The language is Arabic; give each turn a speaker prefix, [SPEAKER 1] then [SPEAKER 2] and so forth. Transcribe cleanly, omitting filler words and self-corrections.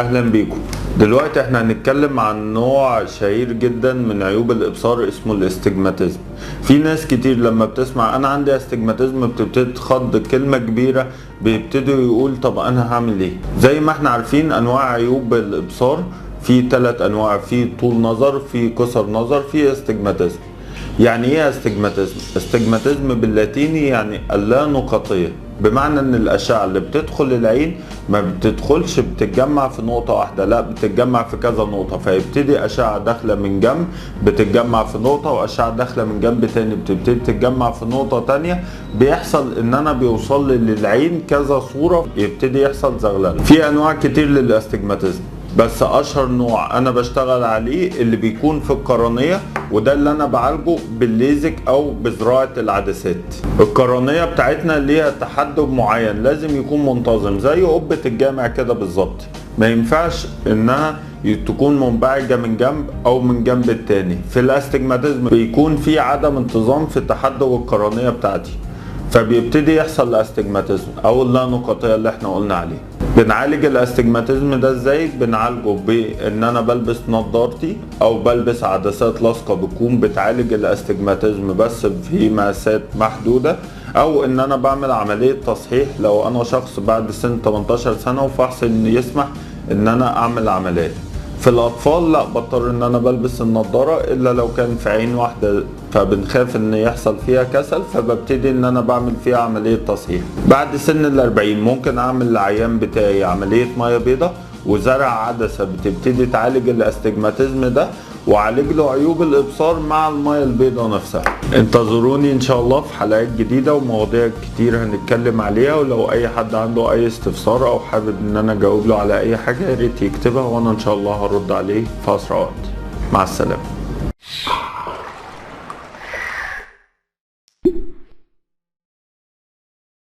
[SPEAKER 1] اهلا بيكم. دلوقتي احنا هنتكلم عن نوع شهير جدا من عيوب الابصار اسمه الاستجماتيزم. في ناس كتير لما بتسمع انا عندي استجماتيزم بتبتدي تخض كلمة كبيرة، بيبتدوا يقول طب انا هعمل ايه؟ زي ما احنا عارفين انواع عيوب الابصار في 3 انواع، في طول نظر، في قصر نظر، في استجماتيزم. يعني ايه استجماتيزم؟ استجماتيزم باللاتيني يعني اللا نقطية، بمعنى ان الاشعه اللي بتدخل العين ما بتدخلش بتتجمع في نقطه واحده، لا بتتجمع في كذا نقطه، فيبتدي اشعه داخله من جنب بتتجمع في نقطه، واشعه داخله من جنب تاني بتبتدي تتجمع في نقطه تانيه. بيحصل ان انا بيوصل لي للعين كذا صوره، يبتدي يحصل زغلله. في انواع كتير للاستجماتيزم، بس اشهر نوع انا بشتغل عليه اللي بيكون في القرنية، وده اللي انا بعالجه بالليزك او بزراعة العدسات. القرنية بتاعتنا ليها تحدب معين، لازم يكون منتظم زي قبة الجامع كده بالظبط. ما ينفعش انها تكون منبعجة من جنب او من جنب التاني. في الاستجماتيزم بيكون في عدم انتظام في تحدب القرنية بتاعتي، فبيبتدي يحصل الاستجماتيزم او اللانقطية اللي احنا قلنا عليه. بنعالج الاستجماتيزم ده ازاي؟ بنعالجه بان انا بلبس نظارتي او بلبس عدسات لاصقه بتكون بتعالج الاستجماتيزم بس في مقاسات محدوده، او ان انا بعمل عمليه تصحيح لو انا شخص بعد سن 18 سنه وفحص ان يسمح ان انا اعمل عمليه. في الاطفال لا، بضطر ان انا بلبس النضاره الا لو كان في عين واحده، فبنخاف ان يحصل فيها كسل، فببتدي ان انا بعمل فيها عمليه تصحيح. بعد سن ال40 ممكن اعمل للعيان بتاعي عمليه ميه بيضاء وزرع عدسه بتبتدي تعالج الاستجماتيزم ده، وعالج له عيوب الابصار مع الميه البيضاء نفسها. انتظروني ان شاء الله في حلقات جديده ومواضيع كتير هنتكلم عليها، ولو اي حد عنده اي استفسار او حابب ان انا اجاوب له على اي حاجه يا ريت يكتبها، وانا ان شاء الله هرد عليه في اسرع وقت. مع السلامه.